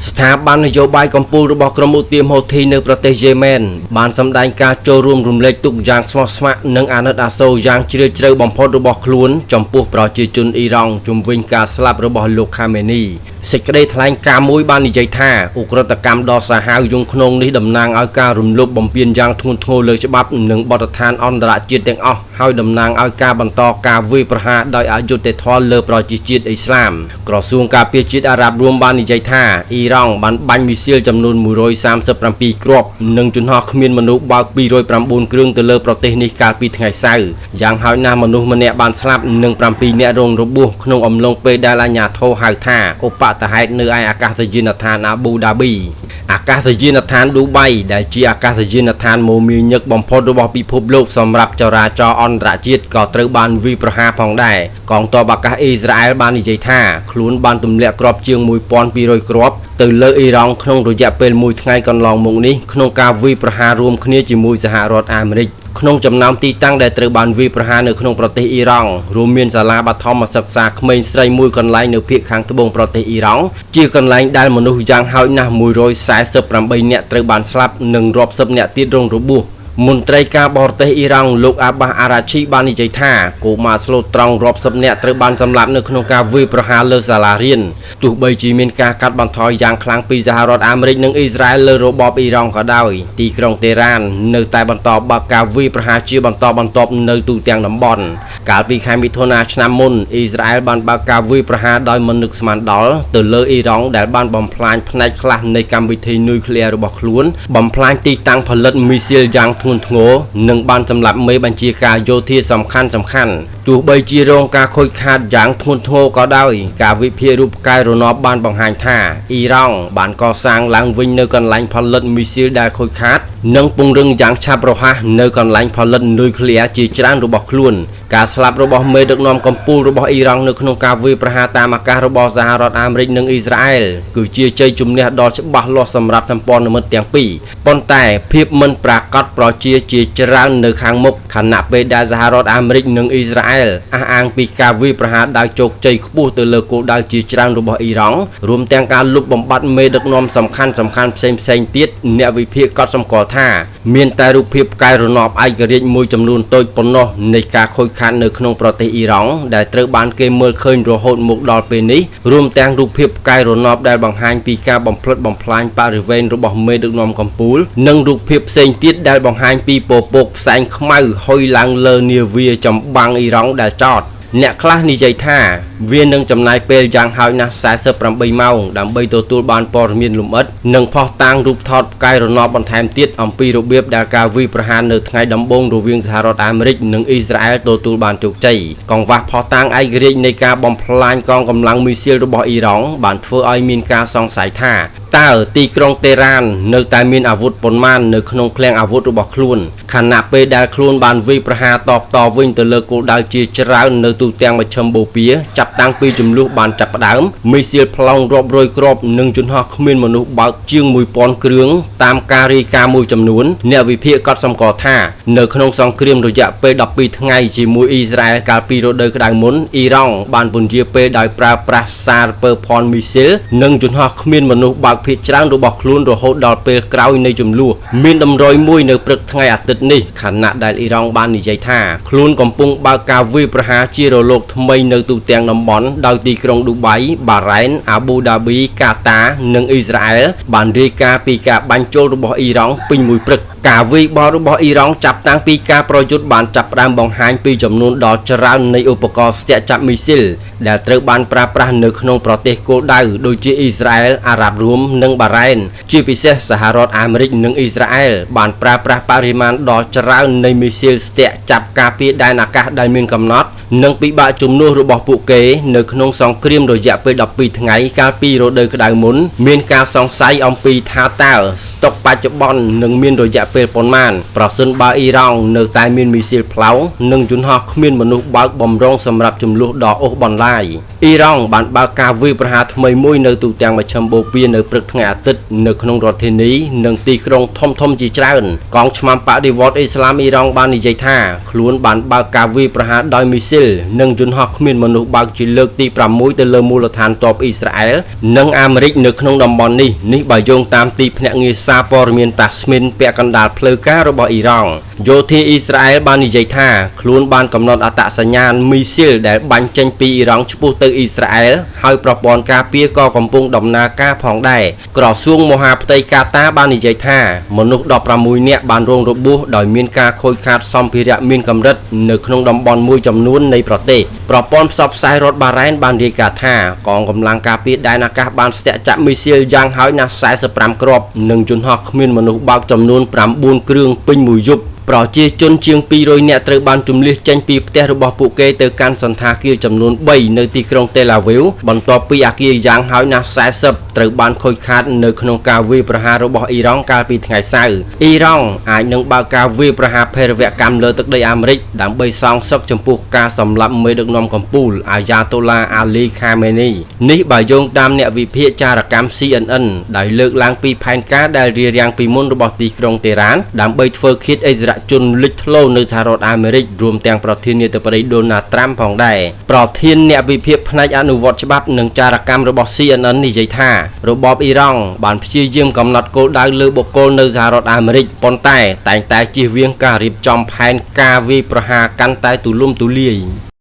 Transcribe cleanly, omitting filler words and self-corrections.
ស្ថាប័ននយោបាយកម្ពុជារបស់ក្រុមឧទាមហូធីនៅប្រទេសយេម៉ែនបានសម្ដែងការចូលរួមរំលែកទុក្ខយ៉ាងស្មោះស្ម័គ្រនិងអាណិតអាសូរយ៉ាងជ្រាលជ្រៅបំផុតរបស់ខ្លួនចំពោះប្រជាជនអ៊ីរ៉ង់ជំវិញការស្លាប់របស់លោកខាមេនីសេចក្តីថ្លែងការណ៍មួយបាននិយាយថាឧក្រិដ្ឋកម្មដ៏សាហាវយង់ឃ្នងនេះតំណាងឲ្យការរំលោភបំពានយ៉ាងធ្ងន់ធ្ងរលើច្បាប់និងបទដ្ឋានអន្តរជាតិទាំងអស់ហើយតំណាងឲ្យការបន្តការវាយប្រហារដោយអយុត្តិធម៌លើប្រជាជាតិអ៊ីស្លាមក្រសួងការពារជាតិអារ៉ាប់រួមបាននិយាយថាអ៊ីរ៉ង់បានបាញ់មីស៊ីលចំនួន137គ្រាប់និងជំហរគ្មានមនុស្សបើក209គ្រឿងទៅលើប្រទេសនេះកាលពីថ្ងៃសៅរ៍យ៉ាងហោចណាស់មនុស្សម្នាក់បានស្លាប់និង7នាក់រងរបួសក្នុងអំឡុងពេលដែលអាជ្ញាធរហៅថាឧបតហេតុនៅឯអាកាសយានដ្ឋានអាប៊ូដាប៊ីអាកាសយានដ្ឋានឌូបៃដែលជាអាកាសយានដ្ឋានមមាញឹកបំផុតរបស់ពិភពលោកសម្រាប់ចរាចរណ៍អន្តរជាតិក៏ត្រូវបានវាយប្រហារផងដែរកងទ័ពអាកាសអ៊ីស្រាអែលបាននិយាយថាខ្លួនបានទម្លាក់គ្រាប់ជាង1200គ្រាប់ទៅលើអ៊ីរ៉ង់ក្នុងរយៈពេល1ថ្ងៃកន្លងមកនេះក្នុងការវាយប្រហាររួមគ្នាជាមួយសហរដ្ឋអាមេរិកក្នុងចំណោមទីតាំងដែលត្រូវបានវាយប្រហារនៅក្នុងប្រទេសអ៊ីរ៉ង់រួមមានសាលាបឋមសិក្សាក្មេងស្រីមួយកន្លែងនៅភាគខាងត្បូងប្រទេសអ៊ីរ៉ង់ជាកន្លែងដែលមនុស្សយ៉ាងហោចណាស់148នាក់ត្រូវបានស្លាប់និងរាប់សិបនាក់ទៀតរងរបួសមន្ត្រីការបរទេសអ៊ីរ៉ង់លោកអាបាសអារ៉ាឈីបាននិយាយថាកុមារស្លូតត្រង់រាប់សិបនាក់ត្រូវបានសម្លាប់នៅក្នុងការវាយប្រហារលើសាលារៀនទោះបីជាមានការកាត់បន្ថយយ៉ាងខ្លាំងពីសហរដ្ឋអាមេរិកនិងអ៊ីស្រាអែលលើរបបអ៊ីរ៉ង់ក៏ដោយទីក្រុងតេរ៉ាននៅតែបន្តបើកការវាយប្រហារជាបន្តបន្ទាប់នៅទូទាំងតំបន់កាលពីខែមិថុនាឆ្នាំមុនអ៊ីស្រាអែលបានបើកការវាយប្រហារដោយមិននឹកស្មានដល់ទៅលើអ៊ីរ៉ង់ដែលបានបំផ្លាញផ្នែកខ្លះនៃកម្មវិធីនុយក្លេអ៊ែររបស់ខ្លួនបំផ្លាញទីតាំងផលិតមីស៊ីលយ៉ាងធ្ងន់ធ្ងរនិងបានសម្លាប់មេបញ្ជាការយោធាសំខាន់ទោះបីជារងការខូចខាតយ៉ាងធ្ងន់ធ្ងរក៏ដោយការវិភាគរូបកាយរណបបានបង្ហាញថាអ៊ីរ៉ង់បានកសាងឡើងវិញនៅកន្លែងផលិតមីស៊ីលដែលខូចខាតនិងពង្រឹងយ៉ាងឆាប់រហ័សនៅកន្លែងផលិតនុយក្លេអ៊ែរជាច្រើនរបស់ខ្លួនការស្លាប់របស់មេដឹកនាំកម្ពុជារបស់អ៊ីរ៉ង់នៅក្នុងការវាយប្រហារតាមអាកាសរបស់សហរដ្ឋអាមេរិកនិងអ៊ីស្រាអែលគឺជាជ័យជំនះដ៏ច្បាស់លាស់សម្រាប់សម្ព័ន្ធមិត្តទាំងពីរប៉ុន្តែភាពមិនប្រាកដប្រជាជាច្រើននៅខាងមុខខណៈពេលដែលសហរដ្ឋអាមេរិកនិងអ៊ីស្រាអែលអះអាងពីការវាយប្រហារដោយជោគជ័យខ្ពស់ទៅលើគោលដៅជាច្រើនរបស់អ៊ីរ៉ង់រួមទាំងការលុបបំបាត់មេដឹកនាំសំខាន់ផ្សេងទៀតអ្នកវិភាគក៏សម្គាល់ថាមានតែរូបភាពផ្កាយរណបឯករាជ្យមួយចំនួនតូចប៉ុណ្ណោះនៃការខូចខាតនៅក្នុងប្រទេសអ៊ីរ៉ង់ដែលត្រូវបានគេមើលឃើញរហូតមកដល់ពេលនេះរួមទាំងរូបភាពផ្កាយរណបដែលបង្ហាញពីការបំផ្លិចបំផ្លាញបរិវេណរបស់មេដឹកនាំកម្ពុជានិងរូបភាពផ្សេងទៀតដែលបង្ហាញពីពពកផ្សែងខ្មៅហុយឡើងលើនាវាចម្បាំងអ៊ីរ៉ង់ដែលចតអ្នកខ្លះនិយាយថាវានឹងចំណាយពេលយ៉ាងហោចណាស់48ម៉ោងដើម្បីទទួលបានព័ត៌មានលម្អិតនិងផុសតាងរូបថតផ្កាយរណបបន្ថែមទៀតអំពីរបៀបដែលការវាយប្រហារនៅថ្ងៃដំបូងរវាងសហរដ្ឋអាមេរិកនិងអ៊ីស្រាអែលទទួលបានជោគជ័យកង្វះផុសតាងឯករាជ្យនៃការបំផ្លាញកងកម្លាំងមីស៊ីលរបស់អ៊ីរ៉ង់បានធ្វើឲ្យមានការសង្ស័យថាតើទីក្រុងតេរ៉ាននៅតែមានអាវុធប៉ុន្មាននៅក្នុងឃ្លាំងអាវុធរបស់ខ្លួនខណៈពេលដែលខ្លួនបានវាយប្រហារតបតវិញទៅលើគោលដៅជាច្រើននៅទូទាំងមជ្ឈមបូព៌ាចាប់តាំងពីចំនួនបានចាប់ផ្ដើមមីស៊ីលប្លង់រាប់រយគ្រាប់និងជំហរគ្មានមនុស្សបើកជាង1000គ្រឿងតាមការរាយការណ៍មួយចំនួនអ្នកវិភាគក៏សម្គាល់ថានៅក្នុងសង្គ្រាមរយៈពេល12ថ្ងៃជាមួយអ៊ីស្រាអែលកាលពីរដូវក្តៅមុនអ៊ីរ៉ង់បានពន្យាពេលដោយប្រើប្រាស់សារពើផនមីស៊ីលនិងជំហរគ្មានមនុស្សបើកភាគច្រើនរបស់ខ្លួនរហូតដល់ពេលក្រោយនៃចំនួនមានតម្រុយមួយនៅព្រឹកថ្ងៃអាទិត្យនេះខណៈដែលអ៊ីរ៉ង់បាននិយាយថាខ្លួនកំពុងបើកការវាយប្រហារជារលកថ្មីនៅទូទាំងតំបន់ដោយទីក្រុងឌូបៃបារ៉ែនអាប៊ូដាប៊ីកាតានិងអ៊ីស្រាអែលបានរាយការណ៍ពីការបាញ់ចូលរបស់អ៊ីរ៉ង់ពេញមួយព្រឹកការវាយបោះរបស់អ៊ីរ៉ង់ចាប់តាំងពីការប្រយុទ្ធបានចាប់ផ្ដើមបង្ហាញពីចំនួនដ៏ច្រើននៃឧបករណ៍ស្ទាក់ចាប់មីស៊ីលដែលត្រូវបានប្រើប្រាស់នៅក្នុងប្រទេសគោលដៅដូចជាអ៊ីស្រាអែលអារ៉ាប់រួមនិងបារ៉ែនជាពិសេសសហរដ្ឋអាមេរិកនិងអ៊ីស្រាអែលបានប្រើប្រាស់បរិមាណដ៏ច្រើននៃមីស៊ីលស្ទាក់ចាប់ការពារដែនអាកាសដែលមានកំណត់និងពិបាកជំនួសរបស់ពួកគេនៅក្នុងសង្គ្រាមរយៈពេល12ថ្ងៃកាលពីរដូវក្តៅមុនមានការសង្ស័យអំពីថាតើស្តុកបច្ចុប្បន្ននឹងមានរយៈពេលប៉ុន្មានប្រសិនបើអ៊ីរ៉ង់នៅតែមានមីស៊ីលផ្លោងនិងយន្តហោះគ្មានមនុស្សបើកបំរុងសម្រាប់ចំនួនដ៏អូសបន្លាយអ៊ីរ៉ង់បានបើកការវាយប្រហារថ្មីមួយនៅទូទាំងមជ្ឈមបូព៌ានៅព្រឹកថ្ងៃអាទិត្យនៅក្នុងរដ្ឋធានីនិងទីក្រុងធំជាច្រើនកងឆ្មាំបដិវត្តន៍អ៊ីស្លាមអ៊ីរ៉ង់បាននិយាយថាខ្លួនបានបើកការវាយប្រហារដោយមីស៊ីល លនិងយន្តហោះគ្មានមនុស្សបើកជាលើកទី6ទៅលើមូលដ្ឋានទ័ពអ៊ីស្រាអែលនិងអាមេរិកនៅក្នុងតំបន់នេះបើយោងតាមទីភ្នាក់ងារសារព័ត៌មានតាស្មីនពាក់កណ្ដាលផ្លូវការរបស់អ៊ីរ៉ង់យោធាអ៊ីស្រាអែលបាននិយាយថាខ្លួនបានកំណត់អត្តសញ្ញាណមីស៊ីលដែលបាញ់ចេញពីអ៊ីរ៉ង់ឆ្ពោះទៅអ៊ីស្រាអែលហើយប្រព័ន្ធការពារក៏កំពុងដំណើរការផងដែរក្រសួងមហាផ្ទៃកាតាបាននិយាយថាមនុស្ស16នាក់បានរងរបួសដោយមានការខូចខាតសម្ភារៈមានកម្រិតនៅក្នុងតំបន់មួយចំនួននៃប្រទេសប្រព័ន្ធផ្សព្វផ្សាយរដ្ឋបារ៉ែនបានរាយការណ៍ថាកងកម្លាំងការពារដែនអាកាសបានស្ទាក់ចាក់មីស៊ីលយ៉ាងហោចណាស់45គ្រាប់និងយន្តហោះគ្មានមនុស្សបើកចំនួន9គ្រឿងពេញមួយយប់ប្រជាជនជាង200នាក់ត្រូវបានជម្លៀសចេញពីផ្ទះរបស់ពួកគេទៅកាន់សន្តាគារចំនួន3នៅទីក្រុងតេលអាវីវបន្ទាប់ពីអគារយ៉ាងហោចណាស់40ត្រូវបានខូចខាតនៅក្នុងការវាយប្រហាររបស់អ៊ីរ៉ង់កាលពីថ្ងៃសៅរ៍អ៊ីរ៉ង់អាចនឹងបើកការវាយប្រហារភេរវកម្មលើទឹកដីអាមេរិកដើម្បីសងសឹកចំពោះការសម្លាប់មេដឹកនាំកំពូលអាយ៉ាតូឡាអាលីខាមេនីនេះបើយោងតាមអ្នកវិភាគចារកម្ម CNN ដែលលើកឡើងពីផែនការដែលរារាំងពីមុនរបស់ទីក្រុងតេរ៉ានដើម្បីធ្វើឃាតអិសរាជជនលេចធ្លោនៅសហរដ្ឋអាមេរិករួមទាំងប្រធានាធិបតីដូណាល់ត្រាំផងដែរប្រធានអ្នកវិភាគផ្នែកអនុវត្តច្បាប់និងចារកម្មរបស់ CNN និយាយថារបបអ៊ីរ៉ង់បានព្យាយាមកំណត់គោលដៅលើបុគ្គលនៅសហរដ្ឋអាមេរិកប៉ុន្តែតែងតែជៀសវាងការរៀបចំផែនការវាយប្រហារកាន់តែទូលំទូលាយ